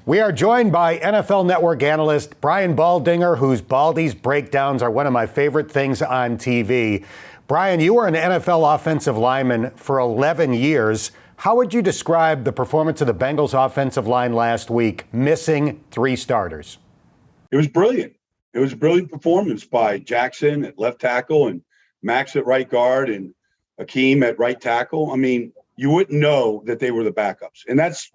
We are joined by NFL Network analyst Brian Baldinger, whose Baldy's breakdowns are one of my favorite things on TV. Brian, you were an NFL offensive lineman for 11 years. How would you describe the performance of the Bengals offensive line last week, missing 3 starters? It was brilliant. It was a brilliant performance by Jackson at left tackle and Max at right guard and Akeem at right tackle. I mean, you wouldn't know that they were the backups. And that's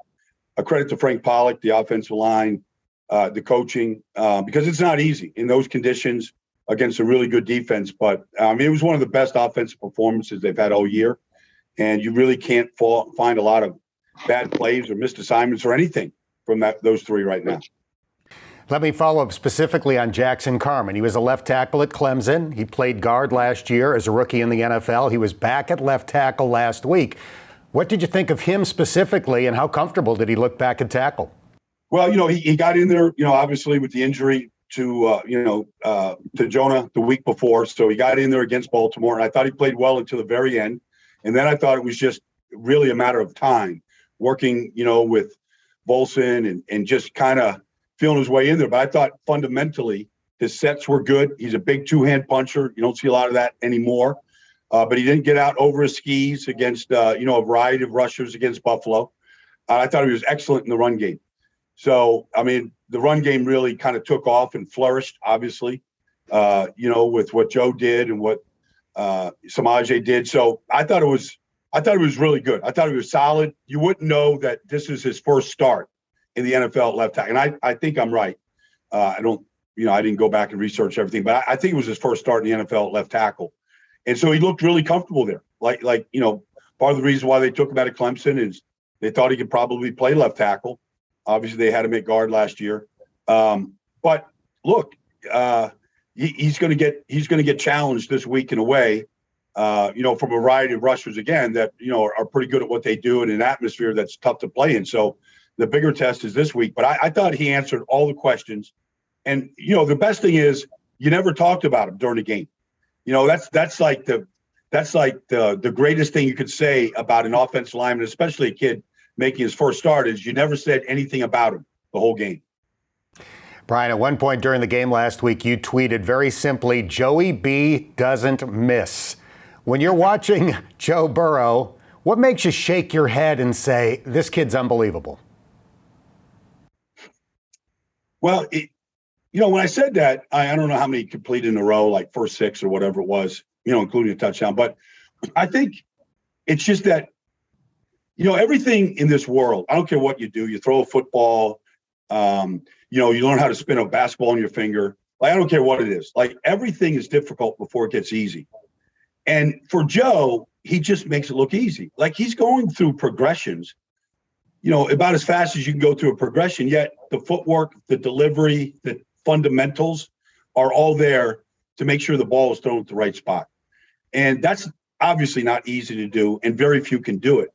a credit to Frank Pollock, the offensive line, the coaching, because it's not easy in those conditions against a really good defense. But it was one of the best offensive performances they've had all year. And you really can't find a lot of bad plays or missed assignments or anything from those 3 right now. Let me follow up specifically on Jackson Carman. He was a left tackle at Clemson. He played guard last year as a rookie in the NFL. He was back at left tackle last week. What did you think of him specifically, and how comfortable did he look back at tackle? Well, he got in there, obviously with the injury to Jonah the week before. So he got in there against Baltimore, and I thought he played well until the very end. And then I thought it was just really a matter of time, working, with Volson and just kind of feeling his way in there. But I thought fundamentally his sets were good. He's a big 2-hand puncher. You don't see a lot of that anymore. But he didn't get out over his skis against, a variety of rushers against Buffalo. I thought he was excellent in the run game. So, the run game really kind of took off and flourished, obviously, with what Joe did and what Samaje did. So I thought it was really good. I thought it was solid. You wouldn't know that this is his first start in the NFL at left tackle. And I think I'm right. I didn't go back and research everything, but I think it was his first start in the NFL at left tackle. And so he looked really comfortable there. Part of the reason why they took him out of Clemson is they thought he could probably play left tackle. Obviously, they had him at guard last year. But look, he's going to get challenged this week in a way, from a variety of rushers again that are pretty good at what they do in an atmosphere that's tough to play in. So the bigger test is this week. But I thought he answered all the questions. And the best thing is you never talked about him during the game. That's like the greatest thing you could say about an offensive lineman, especially a kid making his first start, is you never said anything about him the whole game. Brian, at one point during the game last week, you tweeted very simply, "Joey B doesn't miss." When you're watching Joe Burrow, what makes you shake your head and say, this kid's unbelievable? Well, when I said that, I don't know how many completed in a row, like first 6 or whatever it was, including a touchdown. But I think it's just that, everything in this world, I don't care what you do, you throw a football, you learn how to spin a basketball on your finger. Like, I don't care what it is. Like, everything is difficult before it gets easy. And for Joe, he just makes it look easy. Like, he's going through progressions, about as fast as you can go through a progression, yet the footwork, the delivery, the fundamentals are all there to make sure the ball is thrown at the right spot. And that's obviously not easy to do, and very few can do it.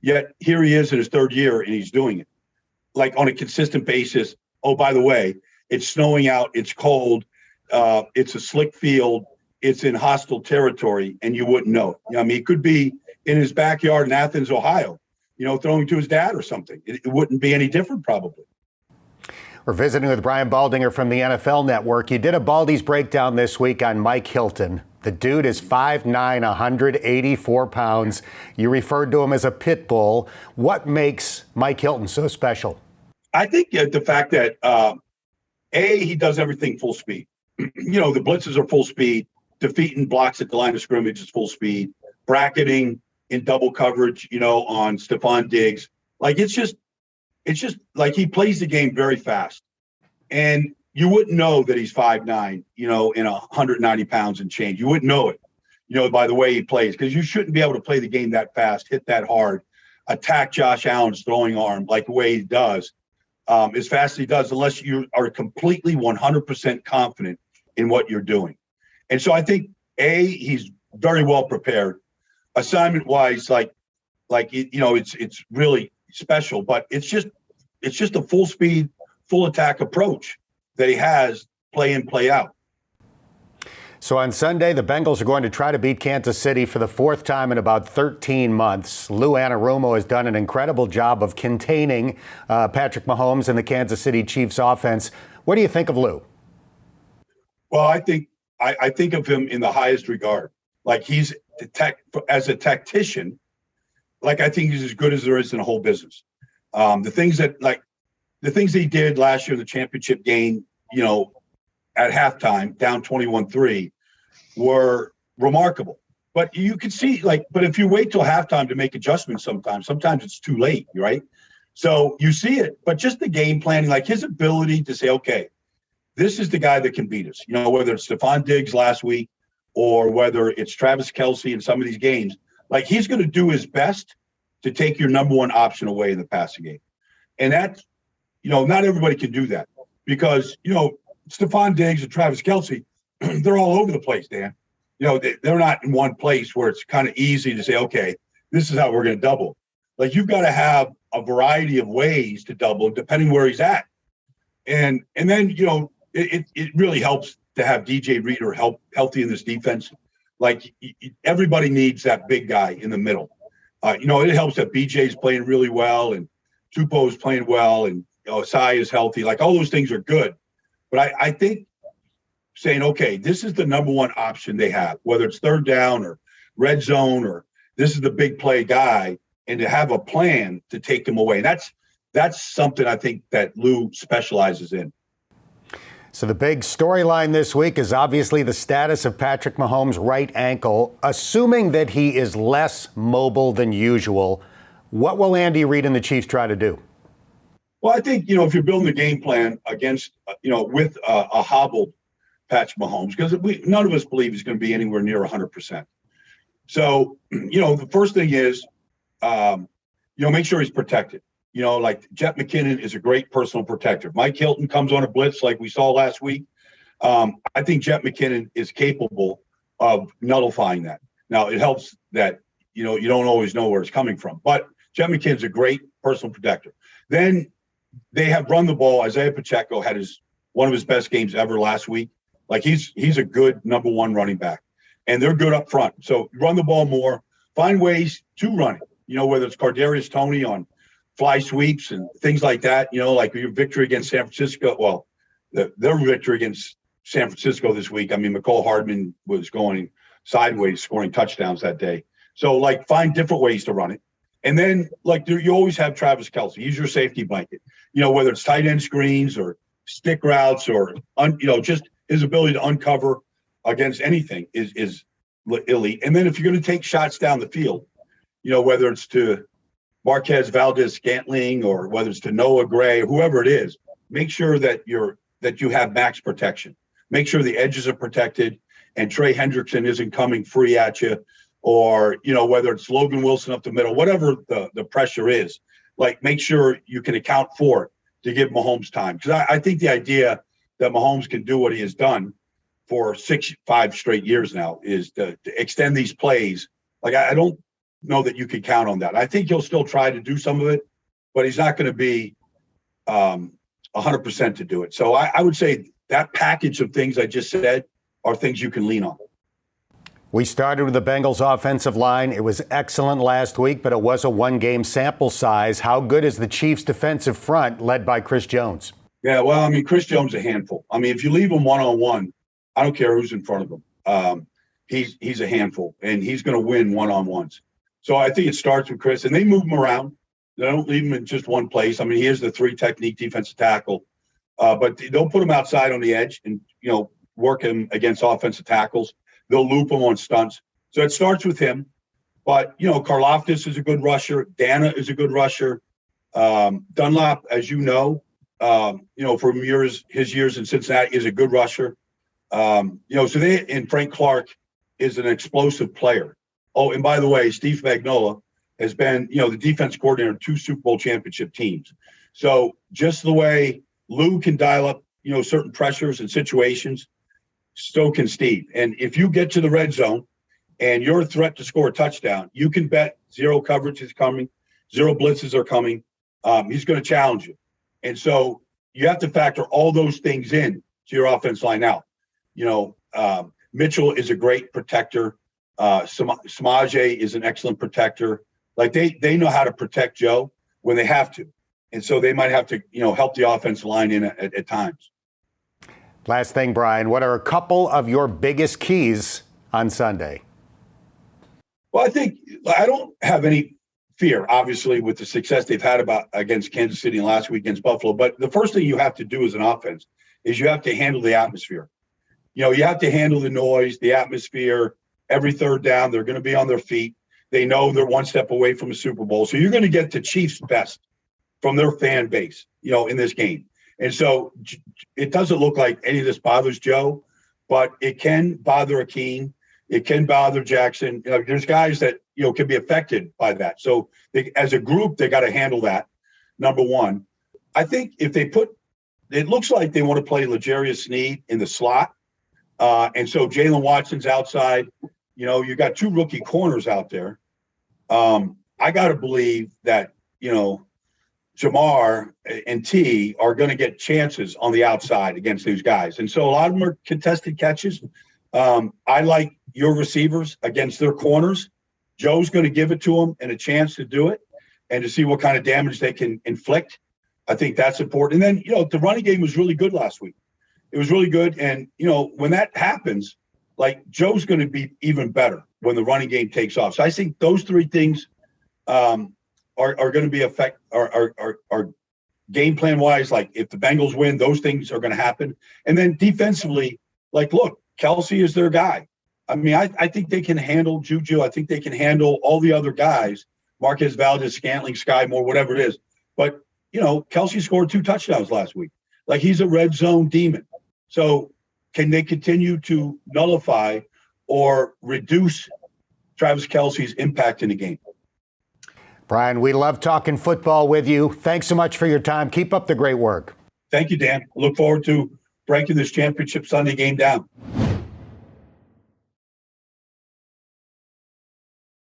Yet here he is in his 3rd year, and he's doing it, like, on a consistent basis. Oh, by the way, it's snowing out, it's cold, it's a slick field, it's in hostile territory, and you wouldn't know it. It could be in his backyard in Athens, Ohio, throwing to his dad or something. It wouldn't be any different, probably. We're visiting with Brian Baldinger from the NFL Network. You did a Baldy's breakdown this week on Mike Hilton. The dude is 5'9", 184 pounds. You referred to him as a pit bull. What makes Mike Hilton so special? I think the fact that, he does everything full speed. The blitzes are full speed. Defeating blocks at the line of scrimmage is full speed. Bracketing in double coverage, on Stephon Diggs. Like, it's just like he plays the game very fast. And you wouldn't know that he's 5'9", and 190 pounds and change. You wouldn't know it, by the way he plays, because you shouldn't be able to play the game that fast, hit that hard, attack Josh Allen's throwing arm like the way he does, as fast as he does, unless you are completely 100% confident in what you're doing. And so I think, he's very well prepared. Assignment-wise, it's really special, but it's just a full speed, full attack approach that he has play in, play out. So on Sunday, the Bengals are going to try to beat Kansas City for the fourth time in about 13 months. Lou Anarumo has done an incredible job of containing Patrick Mahomes and the Kansas City Chiefs offense. What do you think of Lou? Well, I think of him in the highest regard. Like he's as a tactician, like I think he's as good as there is in the whole business. The things he did last year in the championship game, at halftime, down 21-3, were remarkable. But you could see, but if you wait till halftime to make adjustments sometimes it's too late, right? So you see it, but just the game planning, like his ability to say, okay, this is the guy that can beat us, whether it's Stephon Diggs last week or whether it's Travis Kelce in some of these games, like he's going to do his best to take your number one option away in the passing game. And that's, not everybody can do that because, Stephon Diggs and Travis Kelce, they're all over the place, Dan. They're not in one place where it's kind of easy to say, okay, this is how we're going to double. Like you've got to have a variety of ways to double depending where he's at. And then, it really helps to have DJ Reader healthy in this defense. Like everybody needs that big guy in the middle. It helps that BJ's playing really well and Tupo's playing well and Osai is healthy. Like all those things are good. But I think saying, okay, this is the number one option they have, whether it's third down or red zone or this is the big play guy, and to have a plan to take him away. And that's something I think that Lou specializes in. So the big storyline this week is obviously the status of Patrick Mahomes' right ankle. Assuming that he is less mobile than usual, what will Andy Reid and the Chiefs try to do? Well, I think, if you're building a game plan against, with a hobbled Patrick Mahomes, because none of us believe he's going to be anywhere near 100%. So, the first thing is, make sure he's protected. Like Jet McKinnon is a great personal protector. Mike Hilton comes on a blitz like we saw last week. I think Jet McKinnon is capable of nullifying that. Now, it helps that, you don't always know where it's coming from. But Jet McKinnon's a great personal protector. Then they have run the ball. Isaiah Pacheco had one of his best games ever last week. Like he's a good number one running back, and they're good up front. So run the ball more, find ways to run it. Whether it's Kadarius Toney on fly sweeps and things like that. Like your victory against San Francisco. Well, their victory against San Francisco this week. I mean, McCall Hardman was going sideways, scoring touchdowns that day. So find different ways to run it. And then, you always have Travis Kelce. He's your safety blanket. Whether it's tight end screens or stick routes or, just his ability to uncover against anything is elite. And then if you're going to take shots down the field, whether it's to Marquez Valdez-Scantling or whether it's to Noah Gray, whoever it is, make sure that you have max protection. Make sure the edges are protected and Trey Hendrickson isn't coming free at you. Or, whether it's Logan Wilson up the middle, whatever the pressure is, make sure you can account for it to give Mahomes time. Because I think the idea that Mahomes can do what he has done for 5 straight years now is to extend these plays. I don't know that you can count on that. I think he'll still try to do some of it, but he's not going to be 100% to do it. So I would say that package of things I just said are things you can lean on. We started with the Bengals offensive line. It was excellent last week, but it was a one-game sample size. How good is the Chiefs' defensive front led by Chris Jones? Yeah, well, Chris Jones is a handful. If you leave him one-on-one, I don't care who's in front of him. He's a handful, and he's going to win one-on-ones. So I think it starts with Chris, and they move him around. They don't leave him in just one place. He is the 3-technique defensive tackle, but they'll put him outside on the edge and, work him against offensive tackles. They'll loop him on stunts. So it starts with him. But, Karlaftis is a good rusher. Dana is a good rusher. Dunlap, as from his years in Cincinnati, is a good rusher. And Frank Clark is an explosive player. Oh, and by the way, Steve Spagnuolo has been, the defense coordinator of 2 Super Bowl championship teams. So just the way Lou can dial up, certain pressures and situations, so can Steve. And if you get to the red zone and you're a threat to score a touchdown, you can bet 0 coverage is coming, 0 blitzes are coming. He's going to challenge you. And so you have to factor all those things in to your offense line out. Mitchell is a great protector. Samaje is an excellent protector. Like they know how to protect Joe when they have to. And so they might have to, help the offensive line in at times. Last thing, Brian, what are a couple of your biggest keys on Sunday? Well, I don't have any fear, obviously, with the success they've had against Kansas City and last week against Buffalo. But the first thing you have to do as an offense is you have to handle the atmosphere. You have to handle the noise, the atmosphere. Every third down, they're going to be on their feet. They know they're one step away from a Super Bowl. So you're going to get the Chiefs' best from their fan base, in this game. And so it doesn't look like any of this bothers Joe, but it can bother Akeem. It can bother Jackson. There's guys that, can be affected by that. So as a group, they got to handle that, number one. I think if it looks like they want to play L'Jarius Sneed in the slot. And so Jalen Watson's outside. You got two rookie corners out there. I got to believe that, Jamar and T are going to get chances on the outside against these guys. And so a lot of them are contested catches. I like your receivers against their corners. Joe's going to give it to them and a chance to do it and to see what kind of damage they can inflict. I think that's important. And then, the running game was really good last week. It was really good. And, when that happens, like Joe's going to be even better when the running game takes off. So I think those three things are going to be are game plan wise. Like if the Bengals win, those things are going to happen. And then defensively, like, look, Kelsey is their guy. I mean, I think they can handle Juju. I think they can handle all the other guys, Marquez Valdez, Scantling, Sky Moore, whatever it is. But, Kelsey scored 2 touchdowns last week. Like he's a red zone demon. So can they continue to nullify or reduce Travis Kelce's impact in the game? Brian, we love talking football with you. Thanks so much for your time. Keep up the great work. Thank you, Dan. I look forward to breaking this championship Sunday game down.